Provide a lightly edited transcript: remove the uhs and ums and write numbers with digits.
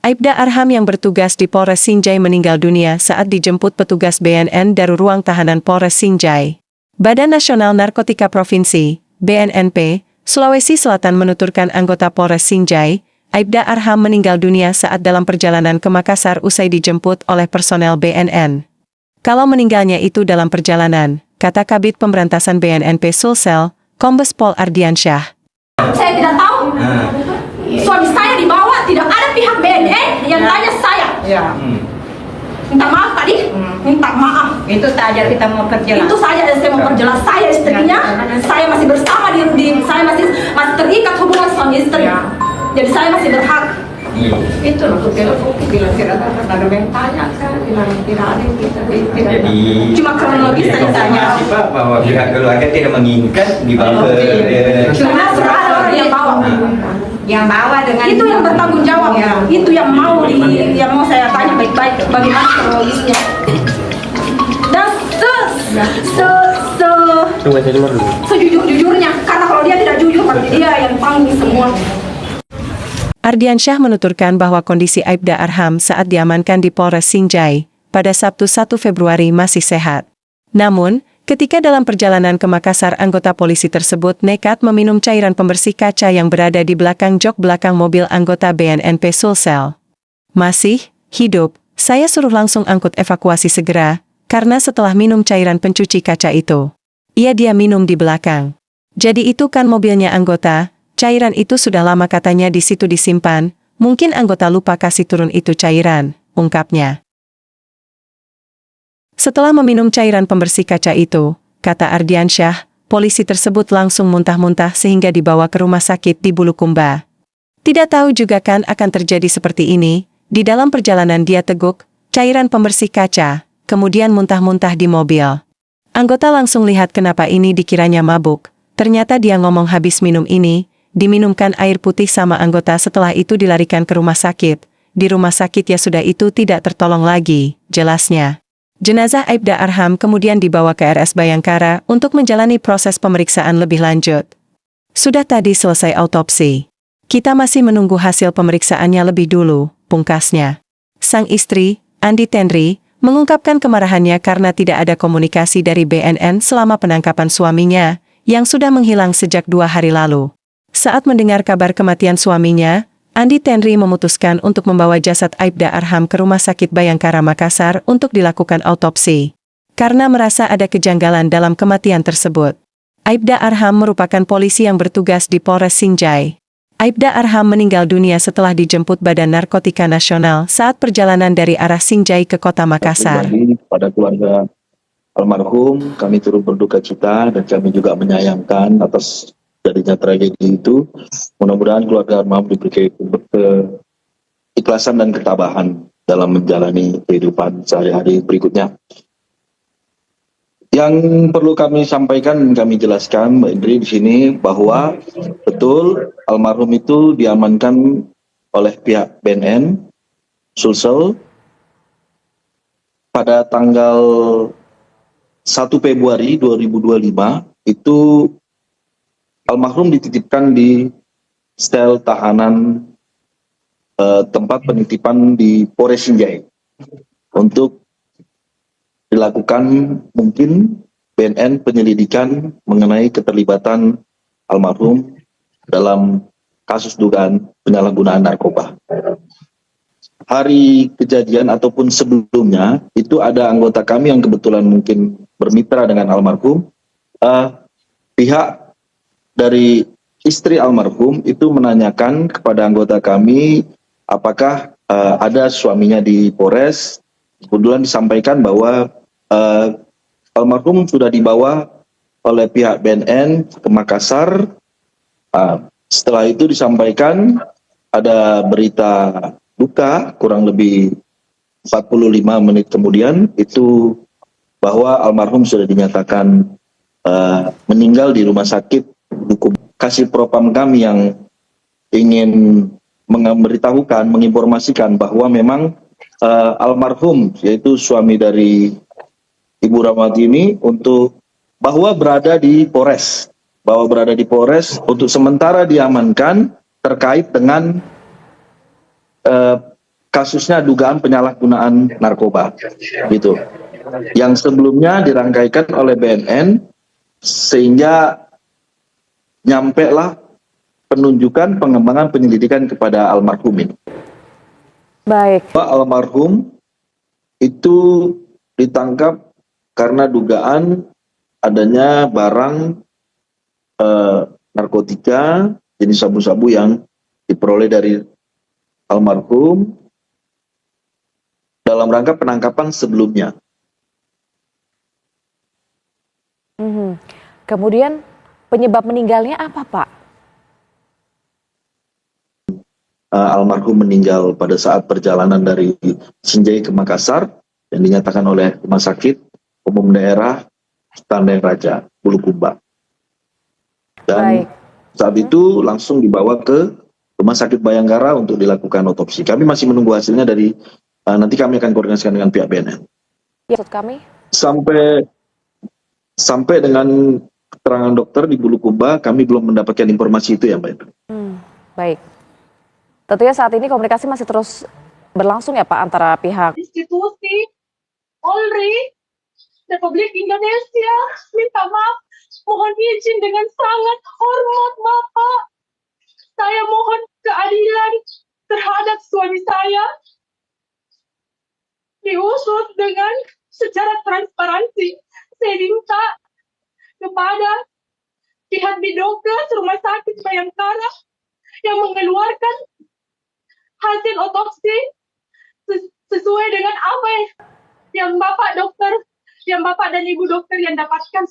Aibda Arham yang bertugas di Polres Sinjai meninggal dunia saat dijemput petugas BNN dari ruang tahanan Polres Sinjai. Badan Nasional Narkotika Provinsi, BNNP, Sulawesi Selatan menuturkan anggota Polres Sinjai, Aibda Arham meninggal dunia saat dalam perjalanan ke Makassar usai dijemput oleh personel BNN. Kalau meninggalnya itu dalam perjalanan, kata Kabid Pemberantasan BNNP Sulsel, Kombes Pol Ardiansyah. Saya tidak tahu. Suami saya dibawa, tidak ada pihak BNN yang tanya saya. Ya. Minta maaf tadi, minta maaf. Itu saja kita mau perjelas. Itu saja yang saya mau perjelas. Saya istrinya, saya masih bersama saya masih terikat hubungan suami istri. Ya. Jadi saya masih berhak. Itu loh, telepon bilang tidak ada yang tanya kan, bilang tidak ada yang kita tidak. Jadi Cuma kronologis saya tanya. informasi Pak bahwa pihak keluarga tidak menginginkan dibawa ke Cuma sudah ada orang yang bawa. Yang bawa dengan Itu yang bertanggung jawab. Ya. Itu yang mau saya tanya baik-baik bagaimana kronologisnya. Dan sejujur-jujurnya, karena kalau dia tidak jujur berarti dia yang tanggung semua. Ardiansyah menuturkan bahwa kondisi Aibda Arham saat diamankan di Polres Sinjai pada Sabtu 1 Februari masih sehat. Namun, ketika dalam perjalanan ke Makassar, anggota polisi tersebut nekat meminum cairan pembersih kaca yang berada di belakang jok belakang mobil anggota BNNP Sulsel. Masih hidup, saya suruh langsung angkut evakuasi segera, karena setelah minum cairan pencuci kaca itu, dia minum di belakang. Jadi itu kan mobilnya anggota. Cairan itu sudah lama katanya di situ disimpan, mungkin anggota lupa kasih turun itu cairan, ungkapnya. Setelah meminum cairan pembersih kaca itu, kata Ardiansyah, polisi tersebut langsung muntah-muntah sehingga dibawa ke rumah sakit di Bulukumba. Tidak tahu juga kan akan terjadi seperti ini, di dalam perjalanan dia teguk, cairan pembersih kaca, kemudian muntah-muntah di mobil. Anggota langsung lihat kenapa ini dikiranya mabuk, ternyata dia ngomong habis minum ini, diminumkan air putih sama anggota setelah itu dilarikan ke rumah sakit. Di rumah sakit ya sudah itu tidak tertolong lagi, jelasnya. Jenazah Aibda Arham kemudian dibawa ke RS Bayangkara untuk menjalani proses pemeriksaan lebih lanjut. Sudah tadi selesai autopsi. Kita masih menunggu hasil pemeriksaannya lebih dulu, pungkasnya. Sang istri, Andi Tenri, mengungkapkan kemarahannya karena tidak ada komunikasi dari BNN selama penangkapan suaminya, yang sudah menghilang sejak 2 hari lalu. Saat mendengar kabar kematian suaminya, Andi Tenri memutuskan untuk membawa jasad Aibda Arham ke Rumah Sakit Bayangkara Makassar untuk dilakukan autopsi. Karena merasa ada kejanggalan dalam kematian tersebut. Aibda Arham merupakan polisi yang bertugas di Polres Sinjai. Aibda Arham meninggal dunia setelah dijemput Badan Narkotika Nasional saat perjalanan dari arah Sinjai ke kota Makassar. Pada keluarga almarhum, kami turut berduka cita dan kami juga menyayangkan atas jadinya tragedi itu. Mudah-mudahan keluarga almarhum diberi keikhlasan dan ketabahan dalam menjalani kehidupan sehari-hari berikutnya. Yang perlu kami sampaikan dan kami jelaskan, Mbak Indri, di sini bahwa betul almarhum itu diamankan oleh pihak BNN Sulsel pada tanggal 1 Februari 2025 itu. Almarhum dititipkan di sel tahanan tempat penitipan di Polres Sinjai untuk dilakukan mungkin BNN penyelidikan mengenai keterlibatan almarhum dalam kasus dugaan penyalahgunaan narkoba. Hari kejadian ataupun sebelumnya itu ada anggota kami yang kebetulan mungkin bermitra dengan almarhum. Pihak dari istri almarhum itu menanyakan kepada anggota kami apakah ada suaminya di Polres. Kebetulan disampaikan bahwa almarhum sudah dibawa oleh pihak BNN ke Makassar. Setelah itu disampaikan ada berita duka kurang lebih 45 menit kemudian itu bahwa almarhum sudah dinyatakan meninggal di rumah sakit. Kasih propam kami yang ingin memberitahukan, menginformasikan bahwa memang almarhum yaitu suami dari Ibu Rahmawati ini untuk bahwa berada di Polres, untuk sementara diamankan terkait dengan kasusnya dugaan penyalahgunaan narkoba, gitu. Yang sebelumnya dirangkaikan oleh BNN sehingga nyampe lah penunjukan pengembangan penyelidikan kepada almarhum ini. Baik. Pak almarhum itu ditangkap karena dugaan adanya barang narkotika jenis sabu-sabu yang diperoleh dari almarhum dalam rangka penangkapan sebelumnya. Kemudian penyebab meninggalnya apa, Pak? Almarhum meninggal pada saat perjalanan dari Sinjai ke Makassar yang dinyatakan oleh Rumah Sakit Umum Daerah Tandeng Raja, Bulukumba. Dan saat itu langsung dibawa ke Rumah Sakit Bayangkara untuk dilakukan otopsi. Kami masih menunggu hasilnya dari nanti kami akan koordinasikan dengan pihak BNN. Ya, maksud kami? Sampai dengan keterangan dokter di Bulukumba, kami belum mendapatkan informasi itu ya, Mbak. Baik. Tentunya saat ini komunikasi masih terus berlangsung ya Pak antara pihak Institusi Polri Republik Indonesia minta maaf, mohon izin dengan sangat hormat Bapak. Saya mohon keadilan terhadap suami saya diusut dengan secara transparansi. Saya minta kepada pihak Bidokes Rumah Sakit Bayangkara yang mengeluarkan hasil otopsi sesuai dengan apa yang Bapak dokter, yang Bapak dan Ibu dokter yang dapatkan